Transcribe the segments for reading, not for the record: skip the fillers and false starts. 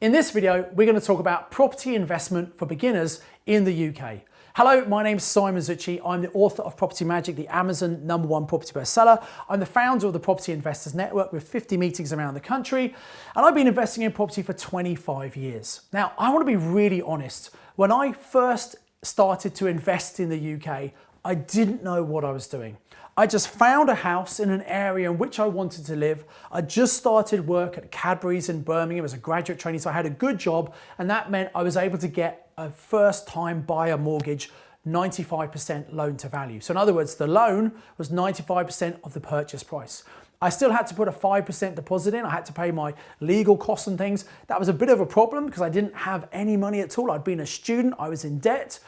In this video, we're going to talk about property investment for beginners in the UK. Hello, my name's Simon Zutshi. I'm the author of Property Magic, the Amazon #1 property bestseller. I'm the founder of the Property Investors Network with 50 meetings around the country, and I've been investing in property for 25 years. Now, I want to be really honest. When I first started to invest in the UK, I didn't know what I was doing. I just found a house in an area in which I wanted to live. I just started work at Cadbury's in Birmingham as a graduate trainee, so I had a good job, and that meant I was able to get a first-time buyer mortgage, 95% loan to value. So in other words, the loan was 95% of the purchase price. I still had to put a 5% deposit in. I had to pay my legal costs and things. That was a bit of a problem because I didn't have any money at all. I'd been a student, I was in debt.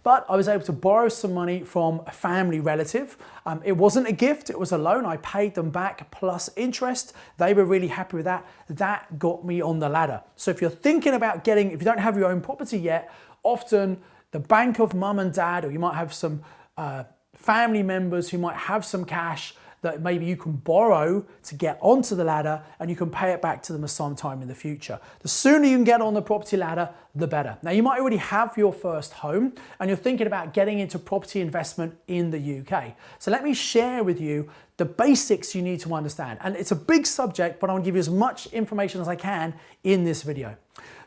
But I was able to borrow some money from a family relative. It wasn't a gift, it was a loan. I paid them back plus interest. They were really happy with that. That got me on the ladder. So if you're thinking about if you don't have your own property yet, often the bank of mum and dad, or you might have some family members who might have some cash that maybe you can borrow to get onto the ladder, and you can pay it back to them at some time in the future. The sooner you can get on the property ladder, the better. Now, you might already have your first home and you're thinking about getting into property investment in the UK. So let me share with you the basics you need to understand. And it's a big subject, but I want to give you as much information as I can in this video.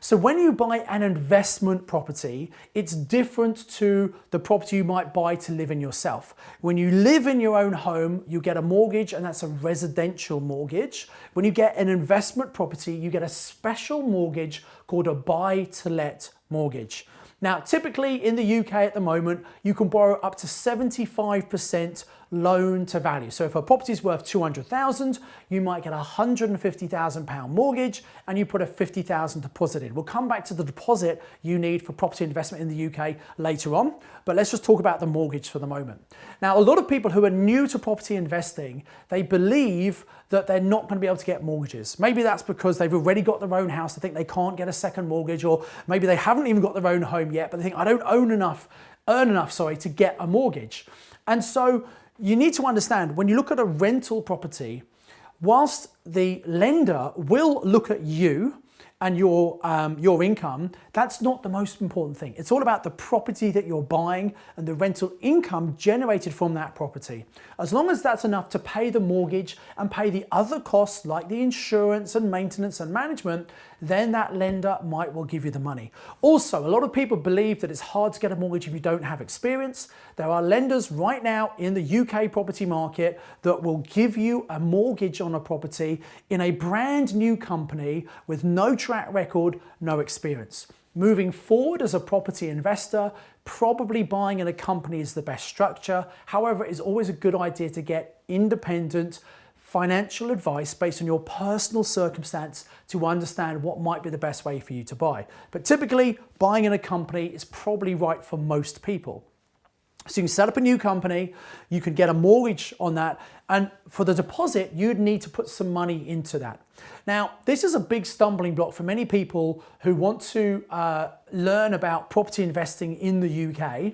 So when you buy an investment property, it's different to the property you might buy to live in yourself. When you live in your own home, you get a mortgage, and that's a residential mortgage. When you get an investment property, you get a special mortgage called a buy-to-let mortgage. Now, typically in the UK at the moment, you can borrow up to 75% loan to value. So if a property is worth 200,000, you might get a £150,000 mortgage and you put a 50,000 deposit in. We'll come back to the deposit you need for property investment in the UK later on, but let's just talk about the mortgage for the moment. Now, a lot of people who are new to property investing, they believe that they're not going to be able to get mortgages. Maybe that's because they've already got their own house, they think they can't get a second mortgage, or maybe they haven't even got their own home yet, but they think, I don't earn enough to get a mortgage. And so you need to understand, when you look at a rental property, whilst the lender will look at you and your income, that's not the most important thing. It's all about the property that you're buying and the rental income generated from that property. As long as that's enough to pay the mortgage and pay the other costs like the insurance and maintenance and management, then that lender might well give you the money. Also, a lot of people believe that it's hard to get a mortgage if you don't have experience. There are lenders right now in the UK property market that will give you a mortgage on a property in a brand new company with no track record, no experience. Moving forward as a property investor, probably buying in a company is the best structure. However, it's always a good idea to get independent financial advice based on your personal circumstance to understand what might be the best way for you to buy. But typically, buying in a company is probably right for most people. So you can set up a new company, you can get a mortgage on that, and for the deposit, you'd need to put some money into that. Now, this is a big stumbling block for many people who want to learn about property investing in the UK,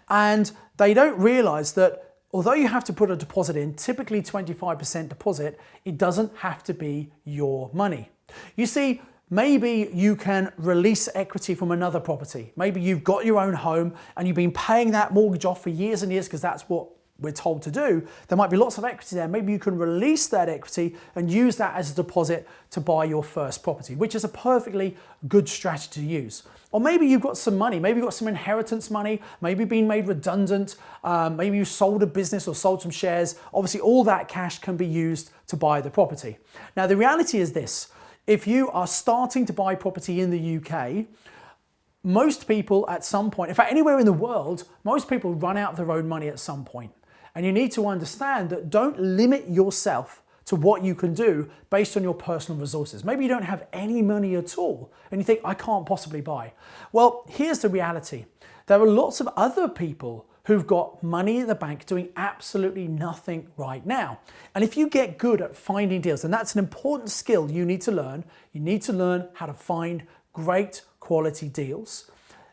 and they don't realize that although you have to put a deposit in, typically 25% deposit, it doesn't have to be your money. You see, maybe you can release equity from another property. Maybe you've got your own home and you've been paying that mortgage off for years and years because that's what we're told to do. There might be lots of equity there. Maybe you can release that equity and use that as a deposit to buy your first property, which is a perfectly good strategy to use. Or maybe you've got some money, maybe you've got some inheritance money, maybe being made redundant, maybe you sold a business or sold some shares. Obviously, all that cash can be used to buy the property. Now, the reality is this: if you are starting to buy property in the UK, most people at some point, in fact, anywhere in the world, most people run out of their own money at some point. And you need to understand that don't limit yourself to what you can do based on your personal resources. Maybe you don't have any money at all and you think, I can't possibly buy. Well, here's the reality. There are lots of other people who've got money in the bank doing absolutely nothing right now. And if you get good at finding deals, and that's an important skill you need to learn how to find great quality deals.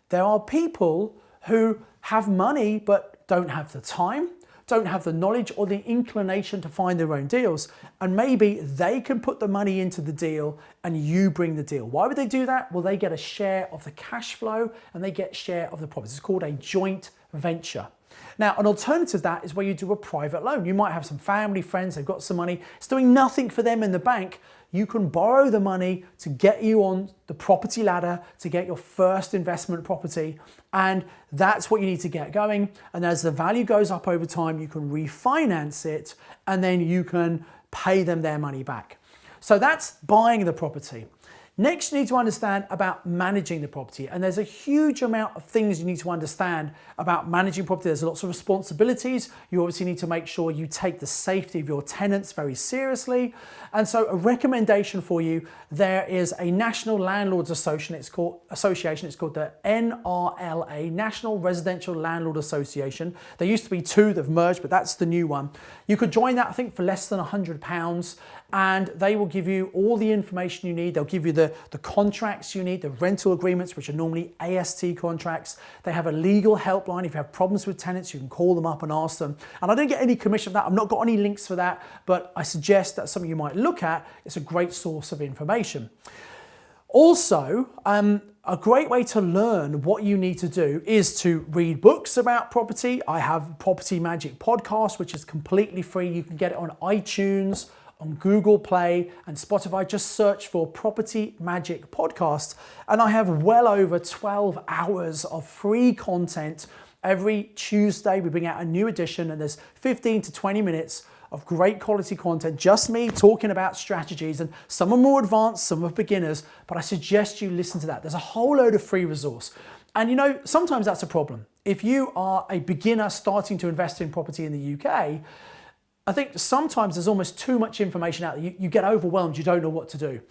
There are people who have money but don't have the time, don't have the knowledge or the inclination to find their own deals. And maybe they can put the money into the deal and you bring the deal. Why would they do that? Well, they get a share of the cash flow and they get a share of the profits. It's called a joint venture. Now, an alternative to that is where you do a private loan. You might have some family, friends, they've got some money. It's doing nothing for them in the bank. You can borrow the money to get you on the property ladder, to get your first investment property. And that's what you need to get going. And as the value goes up over time, you can refinance it and then you can pay them their money back. So that's buying the property. Next, you need to understand about managing the property. And there's a huge amount of things you need to understand about managing property. There's lots of responsibilities. You obviously need to make sure you take the safety of your tenants very seriously. And so a recommendation for you, there is a National Landlords Association. It's called the NRLA, National Residential Landlord Association. There used to be two that have merged, but that's the new one. You could join that, I think, for less than £100. And they will give you all the information you need. They'll give you the contracts you need, the rental agreements, which are normally AST contracts. They have a legal helpline. If you have problems with tenants, you can call them up and ask them. And I don't get any commission for that. I've not got any links for that, but I suggest that's something you might look at. It's a great source of information. Also, a great way to learn what you need to do is to read books about property. I have Property Magic podcast, which is completely free. You can get it on iTunes, on Google Play and Spotify. Just search for Property Magic Podcast. And I have well over 12 hours of free content. Every Tuesday we bring out a new edition and there's 15 to 20 minutes of great quality content, just me talking about strategies, and some are more advanced, some are beginners, but I suggest you listen to that. There's a whole load of free resource. And you know, sometimes that's a problem. If you are a beginner starting to invest in property in the UK, I think sometimes there's almost too much information out there. You get overwhelmed, you don't know what to do.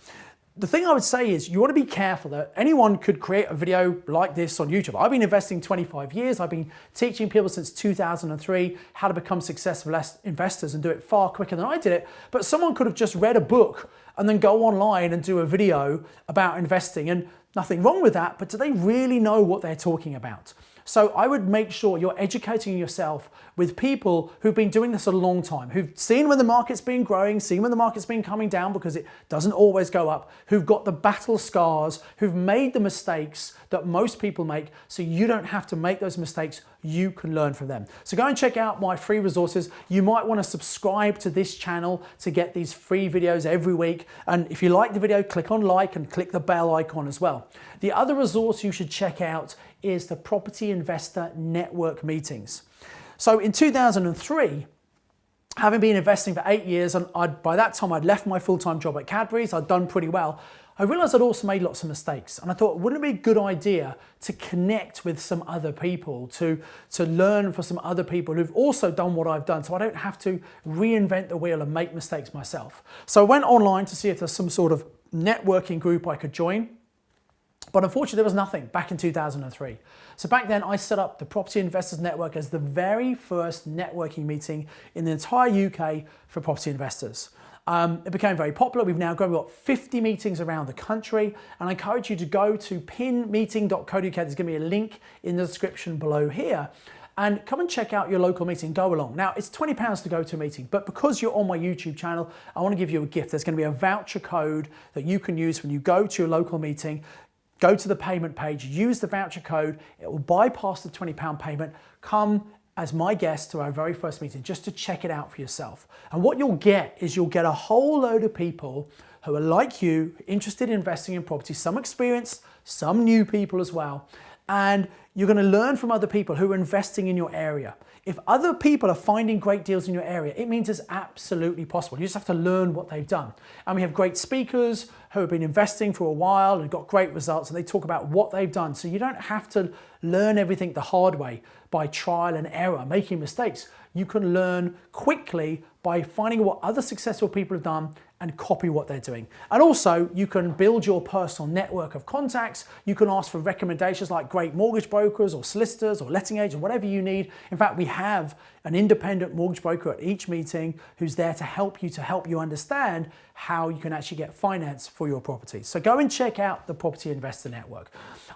The thing I would say is you want to be careful that anyone could create a video like this on YouTube. I've been investing 25 years. I've been teaching people since 2003 how to become successful investors and do it far quicker than I did it. But someone could have just read a book and then go online and do a video about investing, and nothing wrong with that, but do they really know what they're talking about? So I would make sure you're educating yourself with people who've been doing this a long time, who've seen when the market's been growing, seen when the market's been coming down because it doesn't always go up, who've got the battle scars, who've made the mistakes that most people make, so you don't have to make those mistakes. You can learn from them. So go and check out my free resources. You might want to subscribe to this channel to get these free videos every week. And if you like the video, click on like and click the bell icon as well. The other resource you should check out is the Property Investor Network meetings. So in 2003, having been investing for 8 years, and by that time I'd left my full-time job at Cadbury's, I'd done pretty well, I realized I'd also made lots of mistakes. And I thought, wouldn't it be a good idea to connect with some other people, to learn from some other people who've also done what I've done, so I don't have to reinvent the wheel and make mistakes myself. So I went online to see if there's some sort of networking group I could join. But unfortunately, there was nothing back in 2003. So back then, I set up the Property Investors Network as the very first networking meeting in the entire UK for property investors. It became very popular. We've now got 50 meetings around the country, and I encourage you to go to pinmeeting.co.uk. There's going to be a link in the description below here. And come and check out your local meeting, go along. Now, it's £20 to go to a meeting, but because you're on my YouTube channel, I want to give you a gift. There's going to be a voucher code that you can use when you go to your local meeting. Go to the payment page, use the voucher code, it will bypass the £20 payment. Come as my guest to our very first meeting just to check it out for yourself. And what you'll get is you'll get a whole load of people who are like you, interested in investing in property, some experienced, some new people as well. And you're going to learn from other people who are investing in your area. If other people are finding great deals in your area, it means it's absolutely possible. You just have to learn what they've done. And we have great speakers who have been investing for a while and got great results, and they talk about what they've done. So you don't have to learn everything the hard way by trial and error, making mistakes. You can learn quickly by finding what other successful people have done and copy what they're doing. And also, you can build your personal network of contacts. You can ask for recommendations like great mortgage brokers or solicitors or letting agents, whatever you need. In fact, we have an independent mortgage broker at each meeting who's there to help you understand how you can actually get finance for your property. So go and check out the Property Investor Network.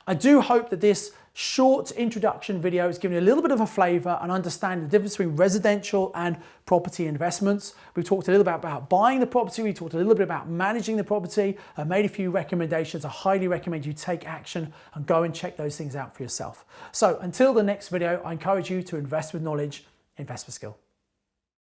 I do hope that this short introduction videos giving you a little bit of a flavour and understanding the difference between residential and property investments. We talked a little bit about buying the property, we talked a little bit about managing the property, I made a few recommendations. I highly recommend you take action and go and check those things out for yourself. So until the next video, I encourage you to invest with knowledge, invest with skill.